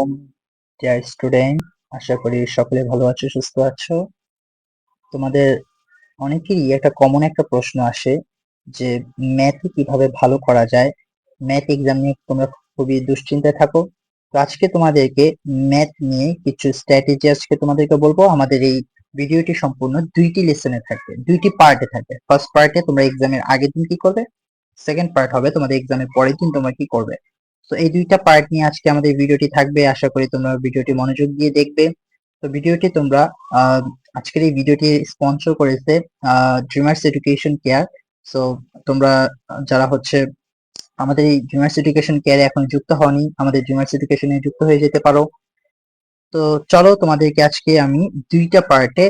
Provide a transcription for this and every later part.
আলাইকুম dear student, আশা করি সকলে ভালো আছো, সুস্থ আছো। তোমাদের অনেকেরই একটা প্রশ্ন আসে যে ম্যাথে কিভাবে ভালো করা যায়। ম্যাথ এক্সাম নিয়ে তোমরা খুবই দুশ্চিন্তায় থাকো। তো আজকে তোমাদেরকে ম্যাথ নিয়ে কিছু স্ট্র্যাটেজি আজকে তোমাদেরকে বলবো। আমাদের এই ভিডিওটি সম্পূর্ণ দুইটি লেসনে থাকবে, দুইটি পার্টে থাকবে। ফার্স্ট পার্টে তোমরা এক্সামের আগের দিন কি করবে, সেকেন্ড পার্ট হবে তোমাদের এক্সামের পরের দিন তোমরা কি করবে। তো এই দুইটা পার্ট নিয়ে আজকে আমাদের ভিডিওটি থাকবে। আশা করি তোমরা ভিডিওটি মনোযোগ দিয়ে দেখবে। তো ভিডিওটি তোমরা আজকের এই ভিডিওটি স্পন্সর করেছে ড্রিমার্স এডুকেশন কেয়ার। সো তোমরা যারা হচ্ছে আমাদের এই ড্রিমার্স এডুকেশন কেয়ারে এখন যুক্ত হওনি, আমাদের ড্রিমার্স এডুকেশনে যুক্ত হয়ে যেতে পারো। তো চলো তোমাদেরকে আজকে আমি দুইটা পার্টে,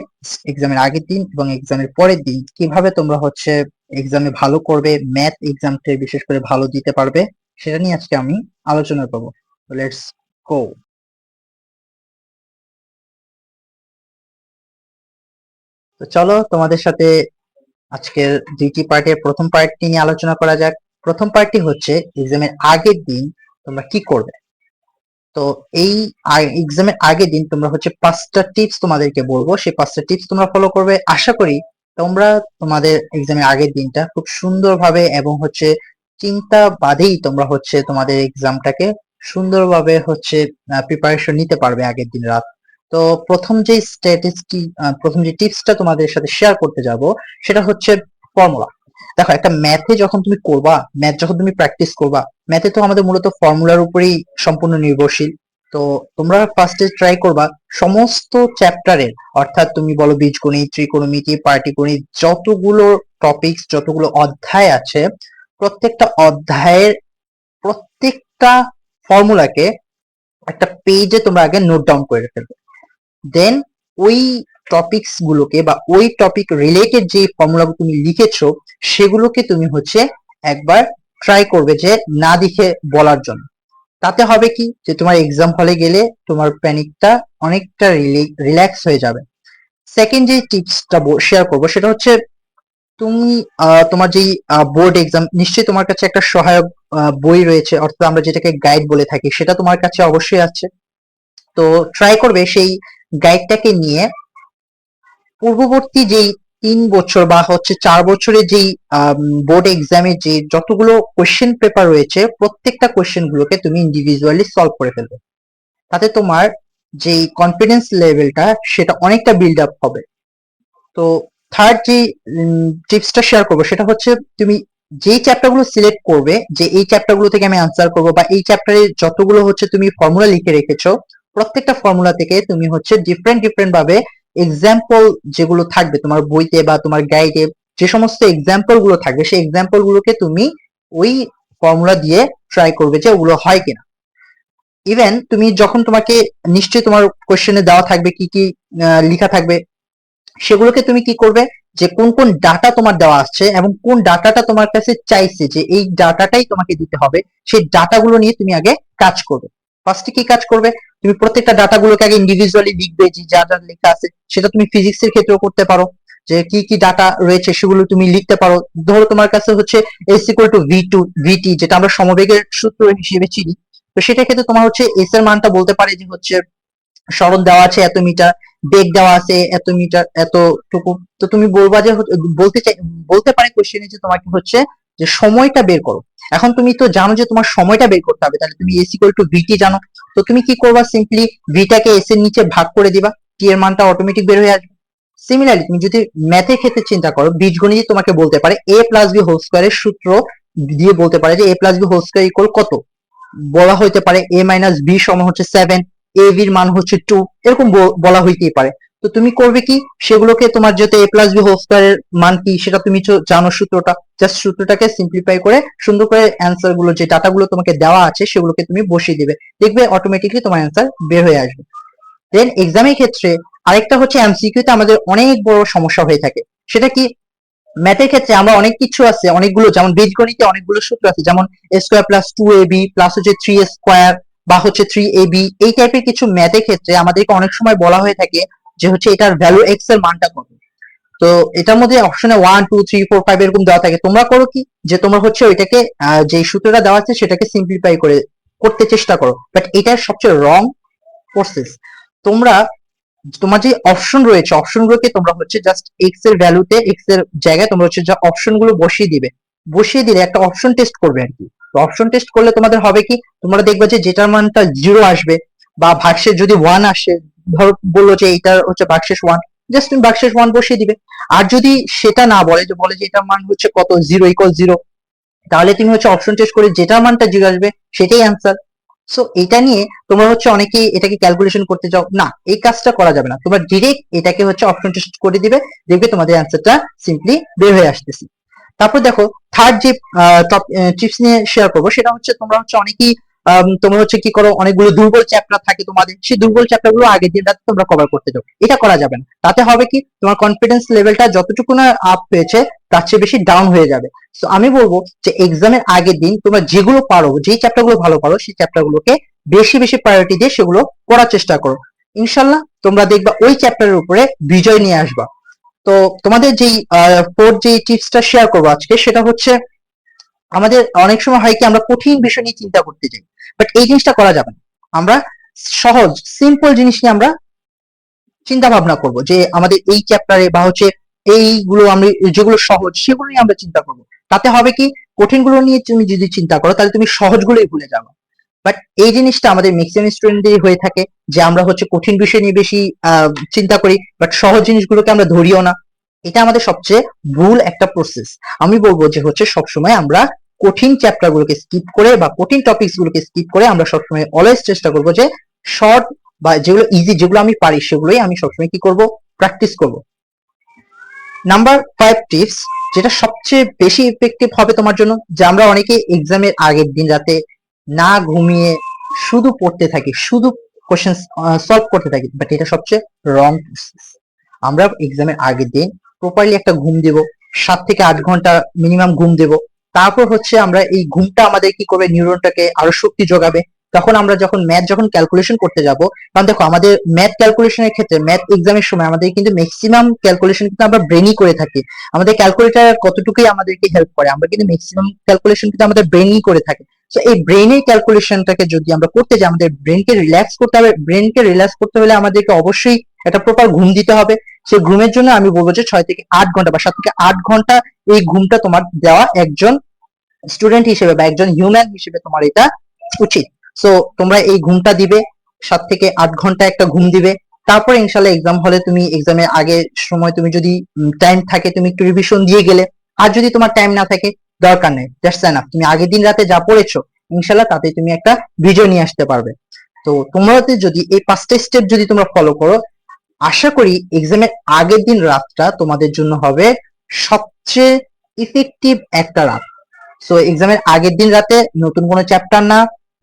এক্সামের আগের দিন এবং এক্সামের পরের দিন কিভাবে তোমরা হচ্ছে এক্সামে ভালো করবে, ম্যাথ এক্সামটা বিশেষ করে ভালো দিতে পারবে, সেটা নিয়ে আজকে আমি আলোচনা করবো। Let's go. তো চলো তোমাদের সাথে আজকের দুইটি পার্টের প্রথম পার্টটি নিয়ে আলোচনা করা যাক। প্রথম পার্টটি হচ্ছে এক্সামের আগের দিন তোমরা কি করবে। তো এই এক্সামের আগের দিন তোমরা হচ্ছে 5টা টিপস তোমাদেরকে বলবো, সেই 5টা টিপস তোমরা ফলো করবে। আশা করি তোমরা তোমাদের এক্সামের আগের দিনটা খুব সুন্দরভাবে এবং হচ্ছে চিন্তা বাদেই তোমরা হচ্ছে তোমাদের এক্সামটাকে সুন্দরভাবে হচ্ছে প্রিপারেশন নিতে পারবে আগের দিন রাত। তো প্রথম যে টিপসটা তোমাদের সাথে শেয়ার করতে যাব সেটা হচ্ছে ফর্মুলা। দেখো, একটা ম্যাথে যখন তুমি করবা, ম্যাথ যখন তুমি প্র্যাকটিস করবা, ম্যাথে তো আমাদের মূলত ফর্মুলার উপরেই সম্পূর্ণ নির্ভরশীল। তো তোমরা ফার্স্টে ট্রাই করবা সমস্ত চ্যাপ্টারের, অর্থাৎ তুমি বলো বীজগণিত, ত্রিকোণমিতি, পাটিগণিত, যতগুলো টপিকস, যতগুলো অধ্যায় আছে, প্রত্যেকটা অধ্যায়ের প্রত্যেকটা ফর্মুলাকে একটা পেজে তোমরা আগে নোট ডাউন করে ফেলবে। দেন ওই টপিকস গুলোকে বা ওই টপিক রিলেটেড যে ফর্মুলাগুলো তুমি লিখেছো সেগুলোকে তুমি হচ্ছে একবার ট্রাই করবে যে না দেখে বলার জন্য। তাতে হবে কি, যে তোমার এক্সাম হলে গেলে তোমার প্যানিকটা অনেকটা রিল্যাক্স হয়ে যাবে। সেকেন্ড যে টিপসটা শেয়ার করবো সেটা হচ্ছে তুমি তোমার যেই বোর্ড এক্সাম, নিশ্চয়ই তোমার কাছে একটা সহায়ক বই রয়েছে, অর্থাৎ আমরা যেটাকে গাইড বলে থাকি, সেটা তোমার কাছে অবশ্যই আছে। তো ট্রাই করবে সেই গাইডটাকে নিয়ে পূর্ববর্তী যেই 3 বছর বা হচ্ছে 4 বছরের যেই বোর্ড এক্সামের যে যতগুলো কোয়েশ্চেন পেপার রয়েছে, প্রত্যেকটা কোয়েশ্চেন গুলোকে তুমি ইন্ডিভিজুয়ালি সলভ করে ফেলবে। তাতে তোমার যেই কনফিডেন্স লেভেলটা সেটা অনেকটা বিল্ড আপ হবে। তো থার্ড যে টিপসটা শেয়ার করবো সেটা হচ্ছে তুমি যেই চ্যাপ্টার গুলো সিলেক্ট করবে, যে এই চ্যাপ্টার গুলো থেকে আমি আনসার করবো, বা এই চ্যাপ্টারে যতগুলো হচ্ছে তুমি ফর্মুলা লিখে রেখেছো, প্রত্যেকটা ফর্মুলা থেকে তুমি হচ্ছে ডিফারেন্ট ডিফারেন্ট ভাবে এক্সাম্পল যেগুলো থাকবে তোমার বইতে বা তোমার গাইডে, যে সমস্ত এক্সাম্পল গুলো থাকবে সেই এক্সাম্পল গুলোকে তুমি ওই ফর্মুলা দিয়ে ট্রাই করবে যে ওগুলো হয় কিনা। ইভেন তুমি যখন তোমাকে, নিশ্চয়ই তোমার কোশ্চেনে দেওয়া থাকবে কি কি লেখা থাকবে, সেগুলোকে তুমি কি করবে, যে কোন কোন ডাটা তোমার দেওয়া আসছে এবং কোন ডাটাটা তোমার কাছে চাইছে যে এই ডাটাটাই তোমাকে দিতে হবে, সেই ডাটাগুলো নিয়ে তুমি আগে কাজ করবে। ফার্স্টে কি কাজ করবে, তুমি প্রত্যেকটা ডাটাগুলোকে আগে ইন্ডিভিজুয়ালি লিখবে, যে যা যা লেখা আছে সেটা তুমি ফিজিক্সের ক্ষেত্রেও করতে পারো, যে কি কি ডাটা রয়েছে সেগুলো তুমি লিখতে পারো। ধরো তোমার কাছে হচ্ছে এস ইকুয়াল টু ভিটি, যেটা আমরা সমবেগের সূত্র হিসেবে চিনি। তো সেটা ক্ষেত্রে তোমার হচ্ছে এস এর মানটা বলতে পারে যে হচ্ছে সরণ দেওয়া আছে এত মিটার, বেগ দেওয়া আছে এত মিটার এতটুকু। তো তুমি বলবা যে বলতে পারে কোশ্চেনে যে তোমাকে হচ্ছে যে সময়টা বের করো। এখন তুমি তো জানো যে তোমার সময়টা বের করতে হবে, তাহলে তুমি এস ইকুয়াল টু ভিটি জানো। তো তুমি কি করবা, সিম্পলি ভিটাকে এস এর নিচে ভাগ করে দিবা, টি এর মানটা অটোমেটিক বের হয়ে আসবে। সিমিলারলি তুমি যদি ম্যাথের ক্ষেত্রে চিন্তা করো, বীজগণিত তোমাকে বলতে পারে এ প্লাস বি হোল স্কোয়ারের সূত্র দিয়ে বলতে পারে যে A plus B whole square equal কত, বলা হইতে পারে এ মাইনাস বি সমান হচ্ছে 7, এ বির মান হচ্ছে 2, এরকম বলা হইতেই পারে। তো তুমি করবে কি, সেগুলোকে তোমার যেহেতু এ প্লাস বি হোল স্কোয়ারের মান কি সেটা তুমি জানো সূত্রটা, জাস্ট সূত্রটাকে সিম্পলিফাই করে সুন্দর করে অ্যান্সার গুলো, যে ডাটাগুলো তোমাকে দেওয়া আছে সেগুলোকে তুমি বসিয়ে দিবে, দেখবে অটোমেটিকলি তোমার অ্যান্সার বের হয়ে আসবে। দেন এক্সামের ক্ষেত্রে আরেকটা হচ্ছে এমসিকিউ তে আমাদের অনেক বড় সমস্যা হয়ে থাকে। সেটা কি, ম্যাথের ক্ষেত্রে আমরা অনেক কিছু আছে, অনেকগুলো, যেমন বীজগণিতে অনেকগুলো সূত্র আছে, যেমন এ স্কোয়ার প্লাস 2ab প্লাস হচ্ছে 3a স্কোয়ার বা হচ্ছে 3ab, এই টাইপের কিছু ম্যাথের ক্ষেত্রে আমাদেরকে অনেক সময় বলা হয়ে থাকে যে হচ্ছে এটার ভ্যালু এক্স এর মানটা কত। তো এটার মধ্যে অপশনে 1 2 3 4 5 এরকম দেওয়া থাকে। তোমরা করো কি, যে তোমরা হচ্ছে ওইটাকে যে সূত্রটা দেওয়া আছে সেটাকে সিম্পলিফাই করে করতে চেষ্টা করো, বাট এটার সবচেয়ে রং প্রসেস। তোমরা তোমার যে অপশন রয়েছে অপশন গুলোকে তোমরা হচ্ছে জাস্ট এক্স এর ভ্যালুতে এক্স এর জায়গায় তোমরা হচ্ছে যে অপশন গুলো বসিয়ে দিবে, বসিয়ে দিলে একটা অপশন টেস্ট করবে আর কি। অপশন টেস্ট করলে তোমাদের হবে কি, তোমরা দেখবে যে যেটার মানটা 0 আসবে বা ভাগশেষ যদি 1 আসে, ধরো বললো যে এইটার হচ্ছে ভাগশেষ 1, জাস্ট তুমি ভাগশেষ 1 বসিয়ে দিবে। আর যদি সেটা না বলে, যে বলে যে এটার মান হচ্ছে কত 0 ইকুয়াল 0, তাহলে তুমি হচ্ছে অপশন টেস্ট করে যেটার মানটা 0 আসবে সেটাই অ্যান্সার। সো এটা নিয়ে তোমরা হচ্ছে অনেকেই এটাকে ক্যালকুলেশন করতে যাও না, এই কাজটা করা যাবে না। তোমরা ডিরেক্ট এটাকে হচ্ছে অপশন টেস্ট করে দিবে, দেখবে তোমাদের অ্যান্সারটা সিম্পলি বের হয়ে আসতেছে। তারপর দেখো থার্ড যে টিপস নিয়ে শেয়ার করবো, সেটা হচ্ছে তোমরা হচ্ছে অনেকেই তোমরা হচ্ছে কি করো, অনেকগুলো দুর্বল চ্যাপ্টার থাকে তোমাদের, সেই দুর্বল চ্যাপ্টার গুলো আগের দিন রাতে তোমরা কভার করতে যাও। এটা করা যাবে না, তাতে হবে কি তোমার কনফিডেন্স লেভেলটা যতটুকু না আপ হয়েছে তার চেয়ে বেশি ডাউন হয়ে যাবে। তো আমি বলবো যে এক্সামের আগের দিন তোমরা যেগুলো পারো, যেই চ্যাপ্টার গুলো ভালো পারো, সেই চ্যাপ্টার গুলোকে বেশি বেশি প্রায়োরিটি দিয়ে সেগুলো পড়ার চেষ্টা করো। ইনশাল্লাহ তোমরা দেখবা ওই চ্যাপ্টারের উপরে বিজয় নিয়ে আসবা। তো তোমাদের যেই ফোর্থ যে টিপসটা শেয়ার করবো আজকে, সেটা হচ্ছে আমাদের অনেক সময় হয় কি আমরা কঠিন বিষয় নিয়ে চিন্তা করতে যাই, বাট এই জিনিসটা করা যাবে না। আমরা সহজ সিম্পল জিনিস নিয়ে আমরা চিন্তা ভাবনা করব, যে আমাদের এই চ্যাপ্টারে বা হচ্ছে এইগুলো আমরা যেগুলো সহজ সেগুলো নিয়ে আমরা চিন্তা করব। তাতে হবে কি, কঠিন গুলো নিয়ে তুমি যদি চিন্তা করো তাহলে তুমি সহজগুলোই ভুলে যাবে। বাট এই জিনিসটা আমাদের ম্যাক্সিমাম স্টুডেন্টদেরই হয়ে থাকে, যে আমরা হচ্ছে কঠিন বিষয় নিয়ে বেশি চিন্তা করি, বাট সহজ জিনিসগুলোকে আমরা ধরিও না। এটা আমাদের সবচেয়ে ভুল একটা প্রসেস। আমি বলবো যে হচ্ছে সবসময় আমরা কঠিন চ্যাপ্টার গুলোকে স্কিপ করে বা কঠিন টপিকস গুলোকে স্কিপ করে আমরা সবসময় অলওয়েজ চেষ্টা করবো যে শর্ট বা যেগুলো ইজি, যেগুলো আমি পারি সেগুলোই আমি সবসময় কি করব, প্র্যাকটিস করব। নাম্বার 5 টিপস, যেটা সবচেয়ে বেশি ইফেক্টিভ হবে তোমার জন্য, যে আমরা অনেকে এক্সামের আগের দিন রাতে না ঘুমিয়ে শুধু পড়তে থাকি, শুধু কোশ্চেন সলভ করতে থাকি, বাট এটা সবচেয়ে রং প্রসেস। আমরা এক্সামের আগের দিন প্রপারলি একটা ঘুম দেব, 7 থেকে 8 ঘন্টা মিনিমাম ঘুম দেব। তারপর হচ্ছে আমরা এই ঘুমটা আমাদের কি করবে, নিউরনটাকে আরো শক্তি যোগাবে। তখন আমরা যখন ম্যাথ যখন ক্যালকুলেশন করতে যাব, কারণ দেখো আমাদের ম্যাথ ক্যালকুলেশনের ক্ষেত্রে ম্যাথ এক্সামের সময় আমাদের কিন্তু ম্যাক্সিমাম ক্যালকুলেশন কিন্তু আমরা ব্রেনই করে থাকি। আমাদের ক্যালকুলেটর কতটুকুই আমাদেরকে হেল্প করে, আমরা কিন্তু ম্যাক্সিমাম ক্যালকুলেশন কিন্তু আমাদের ব্রেনই করে থাকে। তো এই ব্রেনের ক্যালকুলেশনটাকে যদি আমরা করতে যাই, আমাদের ব্রেনকে রিল্যাক্স করতে হবে। ব্রেনকে রিল্যাক্স করতে হলে আমাদেরকে অবশ্যই একটা প্রপার ঘুম দিতে হবে। সেই ঘুমের জন্য আমি বলবো যে 6 থেকে 8 ঘন্টা বা 7 থেকে 8 ঘন্টা এই ঘুমটা তোমার দেওয়া একজন স্টুডেন্ট হিসেবে বা একজন হিউম্যান হিসেবে তোমার এটা উচিত। সো তোমরা এই ঘুমটা দিবে, 7 থেকে 8 ঘন্টা একটা ঘুম দিবে। তারপরে ইনশাল্লাহ এক্সাম হলে তুমি এক্সামের আগে সময় তুমি যদি টাইম থাকে তুমি একটু রিভিশন দিয়ে গেলে, আর যদি তোমার টাইম না থাকে দরকার নেই, দ্যাটস এনাফ। তুমি আগের দিন রাতে যা পড়েছো ইনশাল্লাহ তাতে তুমি একটা বিজয় নিয়ে আসতে পারবে। তো তোমরা যদি এই 5টা স্টেপ যদি তোমরা ফলো করো, আশা করি এক্সামের আগের দিন রাতটা তোমাদের জন্য হবে সবচেয়ে ইফেক্টিভ একটা রাত। সো এক্সামের আগের দিন রাতে নতুন কোনো চ্যাপ্টার না,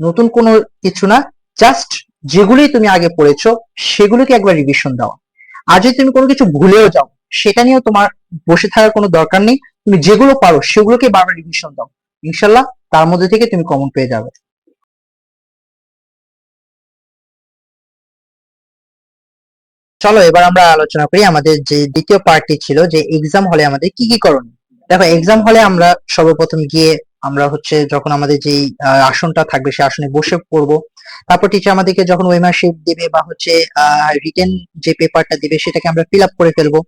নতুন কোনো কিছু না, জাস্ট যেগুলোই তুমি আগে পড়েছো সেগুলোকে একবার রিভিশন দাও। আর যদি তুমি কোনো কিছু ভুলেও যাও, সেটা নিয়েও তোমার বসে থাকার কোনো দরকার নেই। তুমি যেগুলো পারো সেগুলোকে বারবার রিভিশন দাও, ইনশাল্লাহ তার মধ্যে থেকে তুমি কমন পেয়ে যাবে। চলো এবার আমরা আলোচনা করি আমাদের যে দ্বিতীয় পার্টটি ছিল, যে এক্সাম হলে আমাদের কি কি করণীয়। দেখো এক্সাম হলে আমরা সর্বপ্রথম গিয়ে আমরা হচ্ছে যখন আমাদের যেই আসনটা থাকবে সেই আসনে বসে পড়বো। তারপর টিচার আমাদেরকে যখন ওয়েমার শিট দিবে বা হচ্ছে রিটেন যে পেপারটা দিবে সেটাকে আমরা ফিল আপ করে ফেলবো।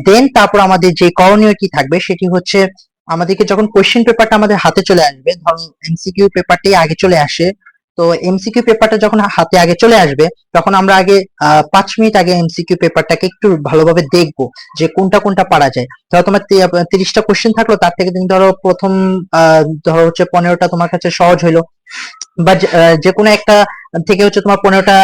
দেন তারপর আমাদের যে করণীয় কি থাকবে সেটি হচ্ছে, আমাদেরকে যখন কোশ্চেন পেপারটা আমাদের হাতে চলে আসবে, ধরো এমসিকিউ পেপারটাই আগে চলে আসে, তো এমসিকিউ পেপারটা যখন হাতে আগে চলে আসবে তখন আমরা আগে 5 মিনিট আগে এমসিকিউ পেপারটাকে একটু ভালোভাবে দেখবো যে কোনটা কোনটা পারা যায়। ধরো তোমার 30টা কোশ্চেন থাকলো, তার থেকে তুমি ধরো প্রথম ধরো হচ্ছে 15টা তোমার কাছে সহজ হইলো, বা যে কোনো একটা থেকে হচ্ছে তোমার 15টা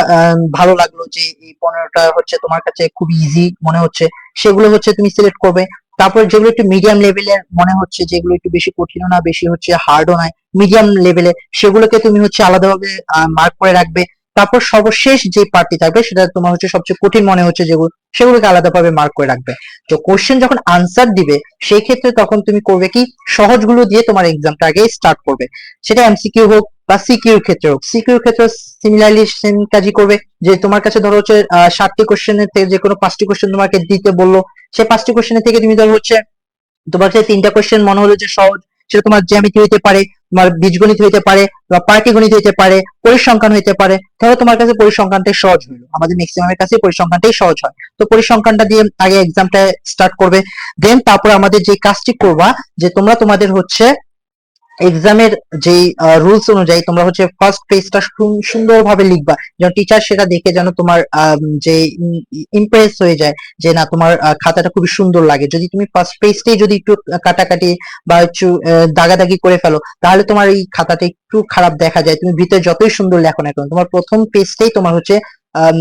ভালো লাগলো, যে এই 15টা হচ্ছে তোমার কাছে খুব ইজি মনে হচ্ছে, সেগুলো হচ্ছে তুমি সিলেক্ট করবে। তারপর যেগুলো একটু মিডিয়াম লেভেলের মনে হচ্ছে, যেগুলো একটু বেশি কঠিনও না বেশি হচ্ছে হার্ডও নয়, মিডিয়াম লেভেলে, সেগুলোকে তুমি হচ্ছে আলাদাভাবে মার্ক করে রাখবে। তারপর সর্বশেষ যে পার্টটি থাকবে সেটা তোমার হচ্ছে সবচেয়ে কঠিন মনে হচ্ছে যেগুলো, সেগুলোকে আলাদাভাবে মার্ক করে রাখবে। তো কোশ্চেন যখন আনসার দিবে সেই ক্ষেত্রে তখন তুমি করবে কি, সহজগুলো দিয়ে তোমার এক্সামটা আগে স্টার্ট করবে। সেটা এমসিকিউ হোক বা সিকিউর ক্ষেত্রে হোক, সিকিউর ক্ষেত্রে সিমিলারলি সেম কাজই করবে। যে তোমার কাছে ধরো হচ্ছে 60টি কোশ্চেনের থেকে যে কোনো 5টি কোশ্চেন তোমাকে দিতে বললো, সেই 5টি কোশ্চেনের থেকে তুমি ধরো হচ্ছে তোমার কাছে 3টা কোশ্চেন মনে হলো যে সহজ, সেটা তোমার জ্যামিতি হইতে পারে, তোমার বীজগণিত হইতে পারে, বা পাটিগণিত হইতে পারে, পরিসংখ্যান হইতে পারে। ধরো তোমার কাছে পরিসংখ্যানটাই সহজ হলো, আমাদের ম্যাক্সিমামের কাছে পরিসংখ্যানটাই সহজ হয়, তো পরিসংখ্যানটা দিয়ে আগে এক্সামটা স্টার্ট করবে। দেন তারপর আমাদের যে কাজটি করবা, যে তোমরা তোমাদের হচ্ছে এক্সামের যে রুলস অনুযায়ী তোমরা হচ্ছে ফার্স্ট পেজটা সুন্দরভাবে লিখবা, যেন টিচার সেটা দেখে যেন তোমার যে ইমপ্রেস হয়ে যায়, যে না তোমার খাতাটা খুবই সুন্দর লাগে। যদি তুমি ফার্স্ট পেজটাই যদি একটু কাটাকাটি বা একটু দাগাদাগি করে ফেলো, তাহলে তোমার এই খাতাটা একটু খারাপ দেখা যায়, তুমি ভিতরে যতই সুন্দর লেখো না কেন, তোমার প্রথম পেজটাই তোমার হচ্ছে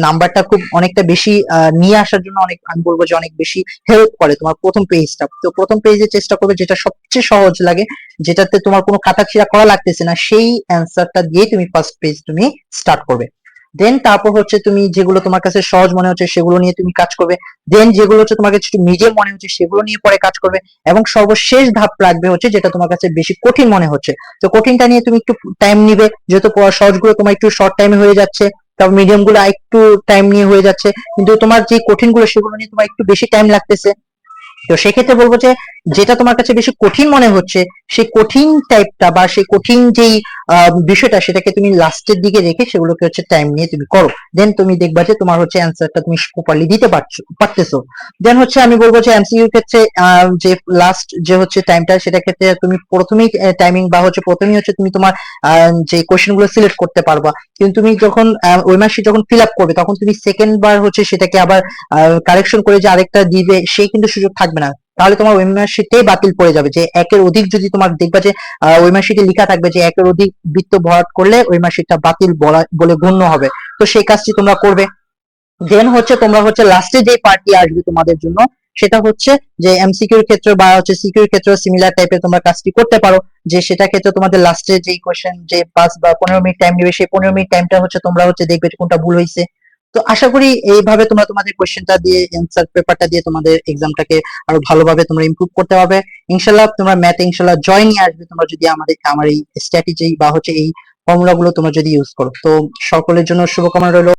নাম্বারটা খুব অনেকটা বেশি নিয়ে আসার জন্য অনেক, আমি বলবো যে অনেক বেশি হেল্প করে তোমার প্রথম পেজটা। তো প্রথম পেজে চেষ্টা করবে যেটা সবচেয়ে সহজ লাগে, যেটাতে তোমার কোনো কাটাছিড়া করা লাগতেছে না, সেই অ্যান্সারটা দিয়ে তুমি ফার্স্ট পেজ তুমি স্টার্ট করবে। দেন তারপর হচ্ছে তুমি যেগুলো তোমার কাছে সহজ মনে হচ্ছে সেগুলো নিয়ে তুমি কাজ করবে। দেন যেগুলো হচ্ছে তোমার কাছে একটু মিডিয়াম মনে হচ্ছে সেগুলো নিয়ে পরে কাজ করবে। এবং সর্বশেষ ধাপ রাখবে হচ্ছে যেটা তোমার কাছে বেশি কঠিন মনে হচ্ছে, তো কঠিনটা নিয়ে তুমি একটু টাইম নিবে, যেহেতু সহজগুলো তোমার একটু শর্ট টাইমে হয়ে যাচ্ছে, তারপর মিডিয়াম গুলো একটু টাইম নিয়ে হয়ে যাচ্ছে, কিন্তু তোমার যে কঠিন গুলো সেগুলো নিয়ে তোমার একটু বেশি টাইম লাগতেছে। তো সেক্ষেত্রে বলবো যে যেটা তোমার কাছে বেশি কঠিন মনে হচ্ছে সেই কঠিন টাইপটা বা সেই কঠিন যেই বিষয়টা, সেটাকে তুমি লাস্টের দিকে রেখে সেগুলোকে হচ্ছে টাইম নিয়ে তুমি করো। দেন তুমি দেখবা যে তোমার হচ্ছে অ্যান্সারটা তুমি প্রপারলি দিতে পারতেছো। দেন হচ্ছে আমি বলবো যে এমসিকিউ ক্ষেত্রে যে লাস্ট যে হচ্ছে টাইমটা, সেটা ক্ষেত্রে তুমি প্রথমেই টাইমিং বা হচ্ছে প্রথমেই হচ্ছে তুমি তোমার যে কোশ্চেন গুলো সিলেক্ট করতে পারবা, কিন্তু তুমি যখন ওই মাসে যখন ফিল আপ করবে তখন তুমি সেকেন্ড বার হচ্ছে সেটাকে আবার কারেকশন করে যে আরেকটা দিবে সেই কিন্তু সুযোগ থাকবে না, তাহলে তোমার ওই মার্কশিটটাই বাতিল পড়ে যাবে। যে একের অধিক যদি তোমার দেখবা যে ওই মার্কশিটে লেখা থাকবে যে একের অধিক বৃত্ত ভরাট করলে ওই মার্কশিটটা বাতিল বলে গণ্য হবে, তো সেই কাজটি তোমরা করবে। দেন হচ্ছে তোমরা হচ্ছে লাস্টে যে পার্টি আসবে তোমাদের জন্য, সেটা হচ্ছে যে এমসিকিউর ক্ষেত্রে বা হচ্ছে সিকিউর ক্ষেত্রে সিমিলার টাইপের তোমরা কাজটি করতে পারো, যে সেটা ক্ষেত্রে তোমাদের লাস্টে যে কোশ্চেন যে 5 বা 15 মিনিট টাইম নেবে, সেই 15 মিনিট টাইমটা হচ্ছে তোমরা হচ্ছে দেখবে যে কোনটা ভুল হয়েছে। তো আশা করি এইভাবে তোমরা তোমাদের কোশ্চেনটা দিয়ে অ্যান্সার পেপারটা দিয়ে তোমাদের এক্সামটাকে আরো ভালোভাবে তোমরা ইমপ্রুভ করতে পারবে। ইনশাল্লাহ তোমরা ম্যাথে ইনশাল্লাহ জয় নিয়ে আসবে তোমরা যদি আমার এই স্ট্র্যাটেজি বা হচ্ছে এই ফর্মুলা গুলো তোমরা যদি ইউজ করো। তো সকলের জন্য শুভকামনা রইল।